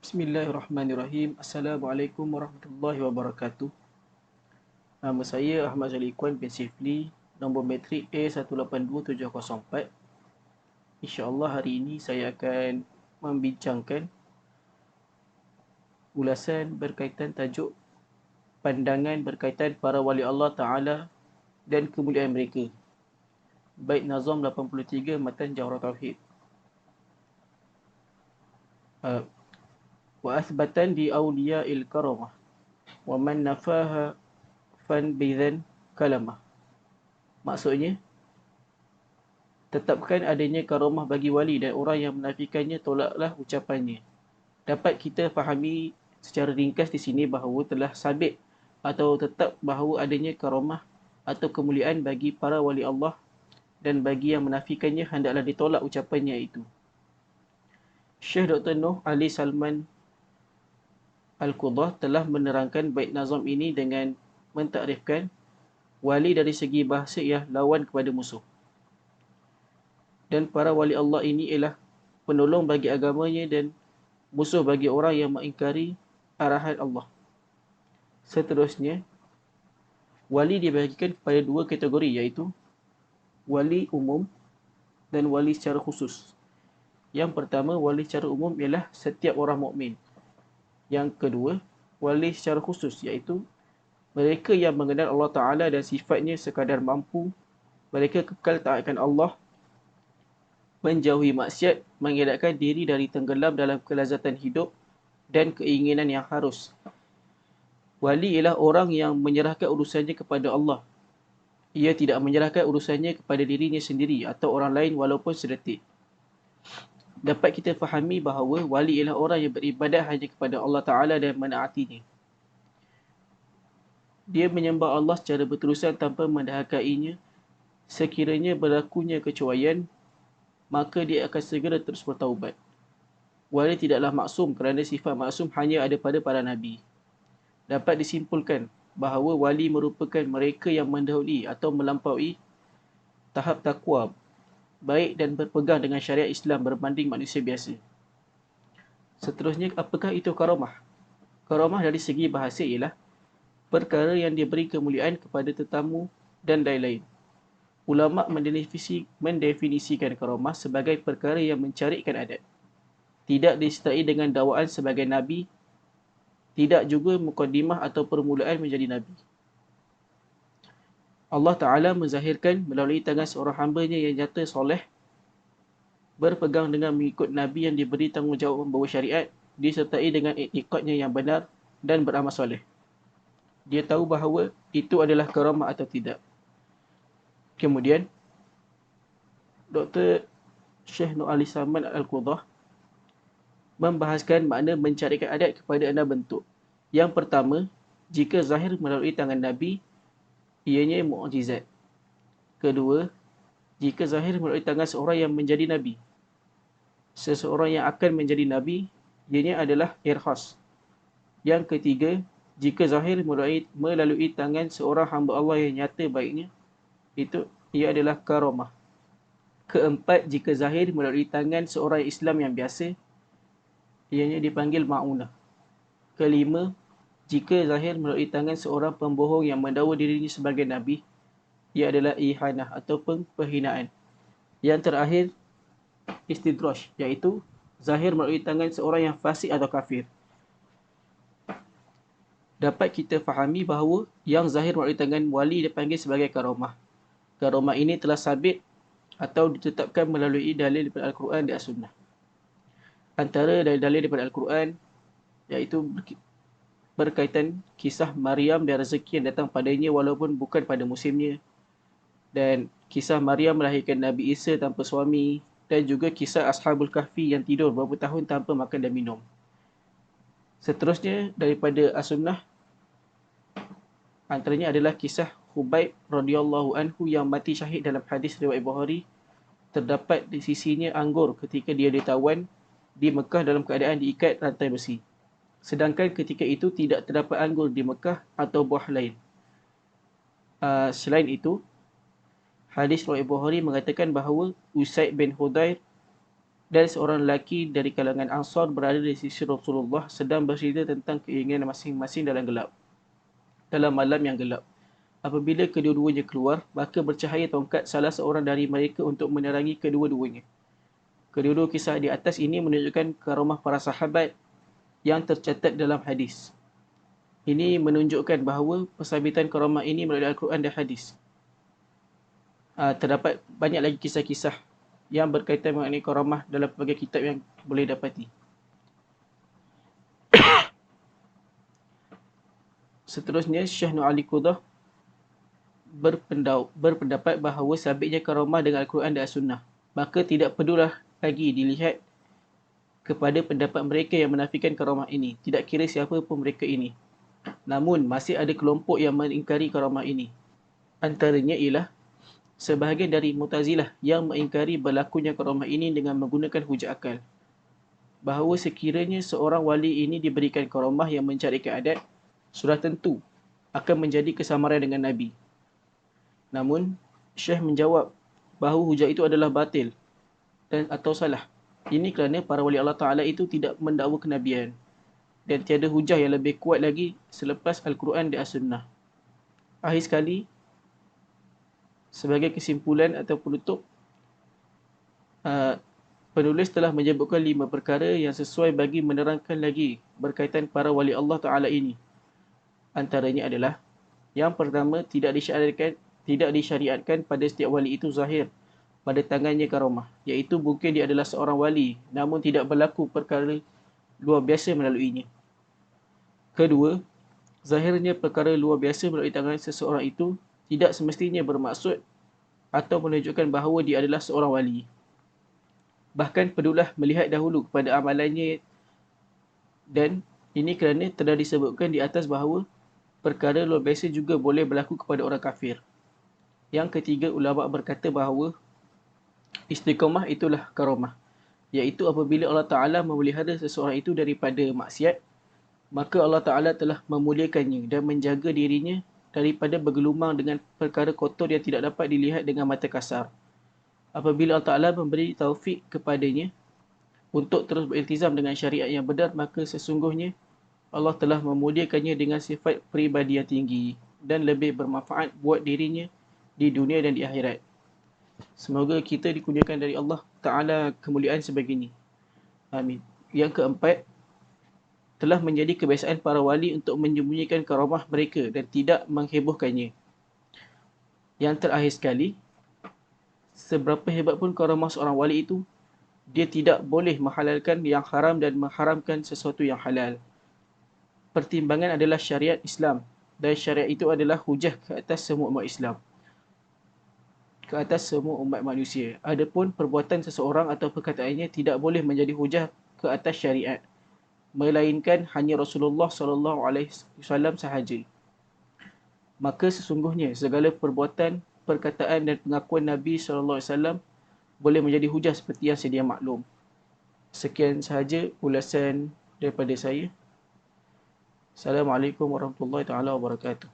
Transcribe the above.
Bismillahirrahmanirrahim. Assalamualaikum warahmatullahi wabarakatuh. Nama saya Ahmad Zalikwan bin Sifli, nombor matrik A182704. InsyaAllah hari ini saya akan membincangkan ulasan berkaitan tajuk pandangan berkaitan para wali Allah Ta'ala dan kemuliaan mereka. Bait Nazam 83 Matan Jawharatul Tauhid. Wa athbatan di awliya'il karamah wa man nafaha fan bidzan kalamah. Maksudnya, tetapkan adanya karamah bagi wali dan orang yang menafikannya tolaklah ucapannya. Dapat kita fahami secara ringkas di sini bahawa telah sabit atau tetap bahawa adanya karamah atau kemuliaan bagi para wali Allah dan bagi yang menafikannya hendaklah ditolak ucapannya itu. Syekh Dr. Nuh Ali Salman Al-Qudah telah menerangkan bait nazam ini dengan mentakrifkan wali dari segi bahasa ialah lawan kepada musuh. Dan para wali Allah ini ialah penolong bagi agamanya dan musuh bagi orang yang mengingkari arahan Allah. Seterusnya, wali dibahagikan kepada dua kategori, iaitu wali umum dan wali secara khusus. Yang pertama, wali secara umum ialah setiap orang mukmin. Yang kedua, wali secara khusus, iaitu mereka yang mengenal Allah Ta'ala dan sifatnya sekadar mampu. Mereka kekal taatkan Allah, menjauhi maksiat, mengelakkan diri dari tenggelam dalam kelazatan hidup dan keinginan yang harus. Wali ialah orang yang menyerahkan urusannya kepada Allah. Ia tidak menyerahkan urusannya kepada dirinya sendiri atau orang lain walaupun sedetik. Dapat kita fahami bahawa wali ialah orang yang beribadat hanya kepada Allah Ta'ala dan menaatinya. Dia menyembah Allah secara berterusan tanpa mendahakainya. Sekiranya berlakunya kecuaian, maka dia akan segera terus bertaubat. Wali tidaklah maksum kerana sifat maksum hanya ada pada para nabi. Dapat disimpulkan bahawa wali merupakan mereka yang mendahului atau melampaui tahap takwa baik dan berpegang dengan syariat Islam berbanding manusia biasa. Seterusnya, apakah itu karamah? Karamah dari segi bahasa ialah perkara yang diberi kemuliaan kepada tetamu dan lain-lain. Ulama' mendefinisikan karamah sebagai perkara yang mencarikan adat. Tidak disertai dengan dakwaan sebagai nabi, tidak juga mukadimah atau permulaan menjadi nabi. Allah Ta'ala menzahirkan melalui tangan seorang hambanya yang nyata soleh, berpegang dengan mengikut nabi yang diberi tanggungjawab membawa syariat, disertai dengan iktikadnya yang benar dan beramal soleh. Dia tahu bahawa itu adalah karamah atau tidak. Kemudian, Dr. Syekh Nur Ali Salman Al-Qudah membahaskan makna mencarikan adat kepada 6 bentuk. Yang pertama, jika zahir melalui tangan Nabi, ianya mukjizat. Kedua, jika zahir melalui tangan seorang yang menjadi Nabi. Seseorang yang akan menjadi Nabi, ianya adalah irhas. Yang ketiga, jika zahir melalui tangan seorang hamba Allah yang nyata baiknya, ia adalah karamah. Keempat, jika zahir melalui tangan seorang Islam yang biasa, ianya dipanggil ma'unah. Kelima, jika zahir melalui tangan seorang pembohong yang mendakwa dirinya sebagai Nabi, ia adalah ihanah ataupun penghinaan. Yang terakhir, istidraj, iaitu zahir melalui tangan seorang yang fasik atau kafir. Dapat kita fahami bahawa yang zahir melalui tangan wali dipanggil sebagai karamah. Karamah ini telah sabit atau ditetapkan melalui dalil daripada Al-Quran dan As-Sunnah. Antara dalil daripada Al-Quran iaitu berkaitan kisah Maryam dan rezeki yang datang padanya walaupun bukan pada musimnya, dan kisah Maryam melahirkan Nabi Isa tanpa suami, dan juga kisah Ashabul Kahfi yang tidur beberapa tahun tanpa makan dan minum. Seterusnya daripada As-Sunnah, antaranya adalah kisah Khubayb radhiyallahu anhu yang mati syahid dalam hadis riwayat Bukhari. Terdapat di sisinya anggur ketika dia ditawan di Mekah dalam keadaan diikat rantai besi. Sedangkan ketika itu tidak terdapat anggur di Mekah atau buah lain. Selain itu, hadis riwayat Bukhari mengatakan bahawa Usaid bin Hudayr dan seorang lelaki dari kalangan Ansar berada di sisi Rasulullah sedang bercerita tentang keinginan masing-masing dalam malam yang gelap. Apabila kedua-duanya keluar, maka bercahaya tongkat salah seorang dari mereka untuk menerangi kedua-duanya. Kedua-dua kisah di atas ini menunjukkan karamah para sahabat yang tercatat dalam hadis. Ini menunjukkan bahawa pensabitan karamah ini melalui Al-Quran dan hadis. Terdapat banyak lagi kisah-kisah yang berkaitan mengenai karamah dalam pelbagai kitab yang boleh dapati. Seterusnya, Syekh Nur Ali Qudah berpendapat bahawa sabitnya karamah dengan Al-Quran dan As-Sunnah. Maka tidak perlulah lagi dilihat kepada pendapat mereka yang menafikan karamah ini, tidak kira siapa pun mereka ini. Namun, masih ada kelompok yang mengingkari karamah ini. Antaranya ialah sebahagian dari Mu'tazilah yang mengingkari berlakunya karamah ini dengan menggunakan hujah akal. Bahawa sekiranya seorang wali ini diberikan karamah yang mencari keadaan, sudah tentu akan menjadi kesamaran dengan Nabi. Namun, Syekh menjawab bahawa hujah itu adalah batil atau salah. Ini kerana para wali Allah Ta'ala itu tidak mendakwa kenabian. Dan tiada hujah yang lebih kuat lagi selepas Al-Quran dan As-Sunnah. Akhir sekali, sebagai kesimpulan atau penutup, penulis telah menyebutkan 5 perkara yang sesuai bagi menerangkan lagi berkaitan para wali Allah Ta'ala ini. Antaranya adalah, yang pertama, tidak disyariatkan pada setiap wali itu zahir pada tangannya karamah, iaitu mungkin dia adalah seorang wali namun tidak berlaku perkara luar biasa melaluinya. Kedua, zahirnya perkara luar biasa melalui tangan seseorang itu tidak semestinya bermaksud atau menunjukkan bahawa dia adalah seorang wali. Bahkan perlulah melihat dahulu kepada amalannya, dan ini kerana telah disebutkan di atas bahawa perkara luar biasa juga boleh berlaku kepada orang kafir. Yang ketiga, ulama berkata bahawa istiqamah itulah karamah, iaitu apabila Allah Ta'ala memelihara seseorang itu daripada maksiat, maka Allah Ta'ala telah memuliakannya dan menjaga dirinya daripada bergelumang dengan perkara kotor yang tidak dapat dilihat dengan mata kasar. Apabila Allah Ta'ala memberi taufik kepadanya untuk terus beriltizam dengan syariat yang benar, maka sesungguhnya Allah telah memuliakannya dengan sifat peribadi yang tinggi dan lebih bermanfaat buat dirinya di dunia dan di akhirat. Semoga kita dikurniakan dari Allah Ta'ala kemuliaan sebegini. Amin. Yang keempat, telah menjadi kebiasaan para wali untuk menyembunyikan karamah mereka dan tidak menghebohkannya. Yang terakhir sekali, seberapa hebat pun karamah seorang wali itu, dia tidak boleh menghalalkan yang haram dan mengharamkan sesuatu yang halal. Pertimbangan adalah syariat Islam, dan syariat itu adalah hujah ke atas semua umat Islam, ke atas semua umat manusia. Adapun perbuatan seseorang atau perkataannya tidak boleh menjadi hujah ke atas syariat, melainkan hanya Rasulullah SAW sahaja. Maka sesungguhnya segala perbuatan, perkataan dan pengakuan Nabi SAW boleh menjadi hujah seperti yang sedia maklum. Sekian sahaja ulasan daripada saya. Assalamualaikum warahmatullahi wabarakatuh.